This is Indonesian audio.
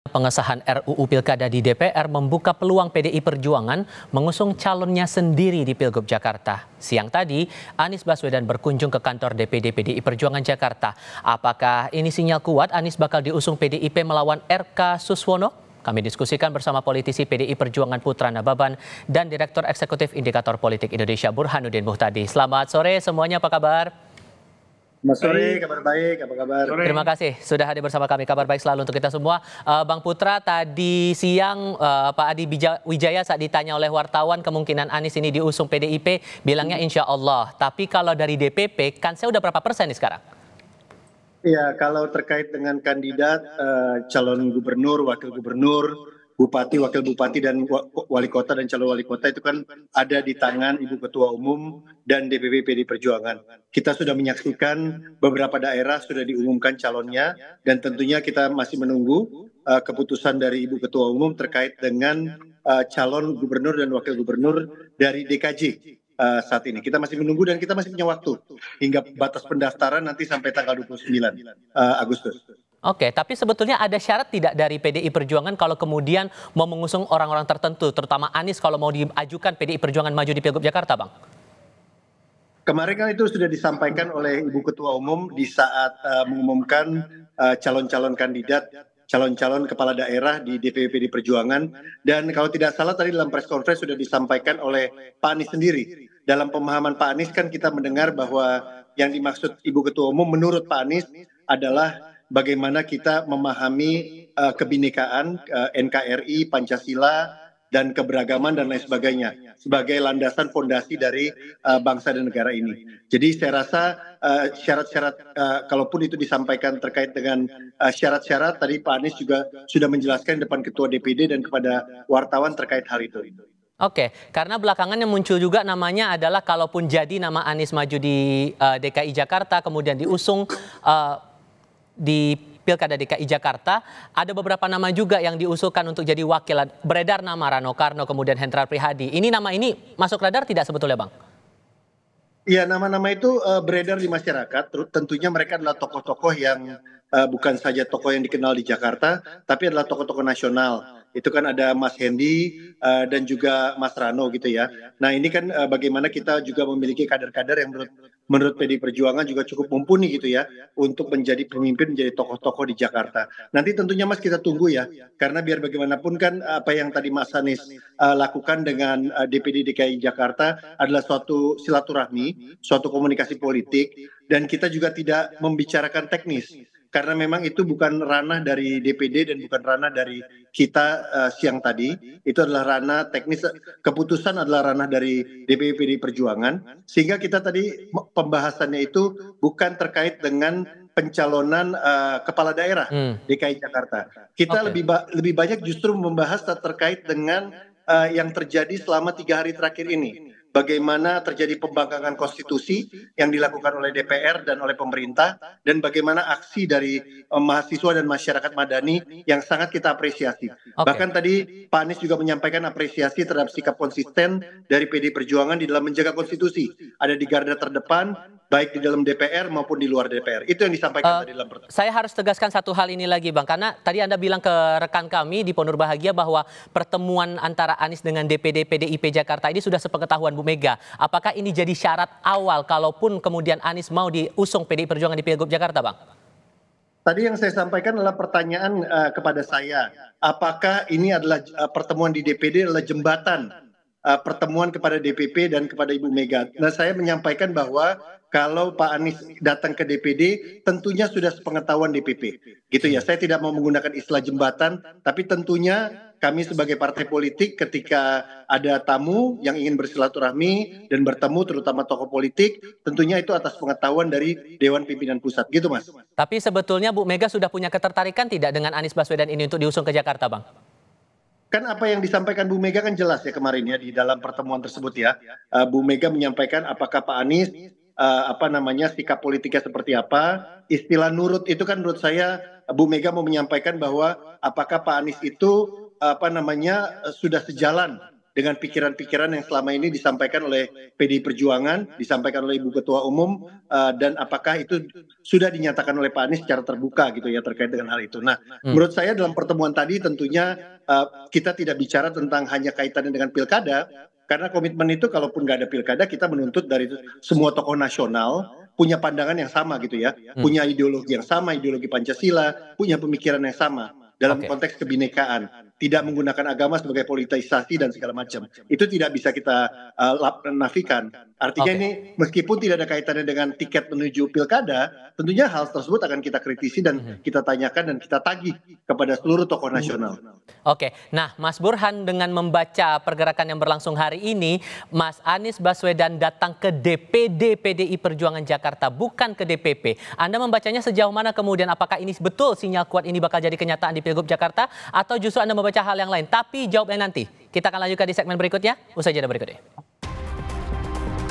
Pengesahan RUU Pilkada di DPR membuka peluang PDI Perjuangan mengusung calonnya sendiri di Pilgub Jakarta. Siang tadi, Anies Baswedan berkunjung ke kantor DPD PDI Perjuangan Jakarta. Apakah ini sinyal kuat Anies bakal diusung PDIP melawan RK Suswono? Kami diskusikan bersama politisi PDI Perjuangan Putra Nababan dan Direktur Eksekutif Indikator Politik Indonesia Burhanuddin Muhtadi. Selamat sore semuanya, apa kabar? Selamat sore, kabar baik, apa kabar? Terima kasih sudah hadir bersama kami. Kabar baik selalu untuk kita semua. Bang Putra, tadi siang Pak Adi Wijaya saat ditanya oleh wartawan kemungkinan Anies ini diusung PDIP, bilangnya insya Allah. Tapi kalau dari DPP, kan saya udah berapa persen nih sekarang? Iya, kalau terkait dengan kandidat calon gubernur, wakil gubernur, bupati, wakil bupati, dan wali kota dan calon wali kota itu kan ada di tangan Ibu Ketua Umum dan DPP PDI Perjuangan. Kita sudah menyaksikan beberapa daerah sudah diumumkan calonnya dan tentunya kita masih menunggu keputusan dari Ibu Ketua Umum terkait dengan calon gubernur dan wakil gubernur dari DKJ. Saat ini kita masih menunggu dan kita masih punya waktu hingga batas pendaftaran nanti sampai tanggal 29 Agustus. Oke, tapi sebetulnya ada syarat tidak dari PDI Perjuangan kalau kemudian mau mengusung orang-orang tertentu, terutama Anies kalau mau diajukan PDI Perjuangan maju di Pilgub Jakarta, Bang? Kemarin kan itu sudah disampaikan oleh Ibu Ketua Umum di saat mengumumkan calon-calon kandidat, calon-calon kepala daerah di DPP PDI Perjuangan. Dan kalau tidak salah tadi dalam press conference sudah disampaikan oleh Pak Anies sendiri. Dalam pemahaman Pak Anies kan kita mendengar bahwa yang dimaksud Ibu Ketua Umum menurut Pak Anies adalah bagaimana kita memahami kebinekaan NKRI, Pancasila, dan keberagaman dan lain sebagainya sebagai landasan fondasi dari bangsa dan negara ini. Jadi saya rasa syarat-syarat kalaupun itu disampaikan terkait dengan syarat-syarat tadi Pak Anies juga sudah menjelaskan depan Ketua DPD dan kepada wartawan terkait hal itu. Oke, karena belakangan yang muncul juga namanya adalah kalaupun jadi nama Anies maju di DKI Jakarta kemudian diusung di Pilkada DKI Jakarta, ada beberapa nama juga yang diusulkan untuk jadi wakil. Beredar nama Rano Karno, kemudian Hendrar Prihadi. Ini nama ini masuk radar tidak sebetulnya, Bang? Iya, nama-nama itu beredar di masyarakat. Tentunya mereka adalah tokoh-tokoh yang bukan saja tokoh yang dikenal di Jakarta, tapi adalah tokoh-tokoh nasional. Itu kan ada Mas Hendy dan juga Mas Rano gitu ya. Nah ini kan bagaimana kita juga memiliki kader-kader yang menurut PDI Perjuangan juga cukup mumpuni gitu ya untuk menjadi pemimpin, menjadi tokoh-tokoh di Jakarta. Nanti tentunya Mas kita tunggu ya, karena biar bagaimanapun kan apa yang tadi Mas Anies lakukan dengan DPD DKI Jakarta adalah suatu silaturahmi, suatu komunikasi politik, dan kita juga tidak membicarakan teknis. Karena memang itu bukan ranah dari DPD dan bukan ranah dari kita siang tadi. Itu adalah ranah teknis, keputusan adalah ranah dari DPP PDI Perjuangan. Sehingga kita tadi pembahasannya itu bukan terkait dengan pencalonan kepala daerah DKI Jakarta. Kita lebih banyak justru membahas terkait dengan yang terjadi selama 3 hari terakhir ini. Bagaimana terjadi pembangkangan konstitusi yang dilakukan oleh DPR dan oleh pemerintah, dan bagaimana aksi dari mahasiswa dan masyarakat madani yang sangat kita apresiasi. Bahkan tadi Pak Anies juga menyampaikan apresiasi terhadap sikap konsisten dari PDI Perjuangan di dalam menjaga konstitusi. Ada di garda terdepan, baik di dalam DPR maupun di luar DPR. Itu yang disampaikan tadi dalam pertemuan. Saya harus tegaskan satu hal ini lagi, Bang, karena tadi Anda bilang ke rekan kami di Ponur Bahagia bahwa pertemuan antara Anies dengan DPD PDIP Jakarta ini sudah sepengetahuan Bu Mega. Apakah ini jadi syarat awal kalaupun kemudian Anies mau diusung PDI Perjuangan di Pilgub Jakarta, Bang? Tadi yang saya sampaikan adalah pertanyaan kepada saya, apakah ini adalah pertemuan di DPD adalah jembatan pertemuan kepada DPP dan kepada Ibu Mega. Nah, saya menyampaikan bahwa kalau Pak Anies datang ke DPD, tentunya sudah sepengetahuan DPP. Gitu ya, saya tidak mau menggunakan istilah jembatan, tapi tentunya kami sebagai partai politik ketika ada tamu yang ingin bersilaturahmi dan bertemu terutama tokoh politik, tentunya itu atas pengetahuan dari Dewan Pimpinan Pusat. Gitu, Mas. Tapi sebetulnya Bu Mega sudah punya ketertarikan tidak dengan Anies Baswedan ini untuk diusung ke Jakarta, Bang? Kan apa yang disampaikan Bu Mega kan jelas ya kemarin ya di dalam pertemuan tersebut ya. Bu Mega menyampaikan apakah Pak Anies sikap politiknya seperti apa. Istilah nurut itu kan menurut saya Bu Mega mau menyampaikan bahwa apakah Pak Anies itu sudah sejalan dengan pikiran-pikiran yang selama ini disampaikan oleh PDI Perjuangan, disampaikan oleh Ibu Ketua Umum, dan apakah itu sudah dinyatakan oleh Pak Anies secara terbuka gitu ya terkait dengan hal itu. Nah, menurut saya dalam pertemuan tadi tentunya kita tidak bicara tentang hanya kaitannya dengan pilkada, karena komitmen itu kalaupun nggak ada pilkada, kita menuntut dari semua tokoh nasional punya pandangan yang sama gitu ya, punya ideologi yang sama, ideologi Pancasila, punya pemikiran yang sama dalam Oke. konteks kebinekaan, tidak menggunakan agama sebagai politisasi dan segala macam. Itu tidak bisa kita nafikan. Artinya Oke. ini meskipun tidak ada kaitannya dengan tiket menuju pilkada, tentunya hal tersebut akan kita kritisi dan kita tanyakan dan kita tagih kepada seluruh tokoh nasional. Oke, nah Mas Burhan dengan membaca pergerakan yang berlangsung hari ini, Mas Anies Baswedan datang ke DPD PDI Perjuangan Jakarta, bukan ke DPP. Anda membacanya sejauh mana kemudian? Apakah ini betul sinyal kuat ini bakal jadi kenyataan di Pilgub Jakarta? Atau justru Anda membaca hal yang lain? Tapi jawabnya nanti. Kita akan lanjutkan di segmen berikutnya, usai jeda berikut ini.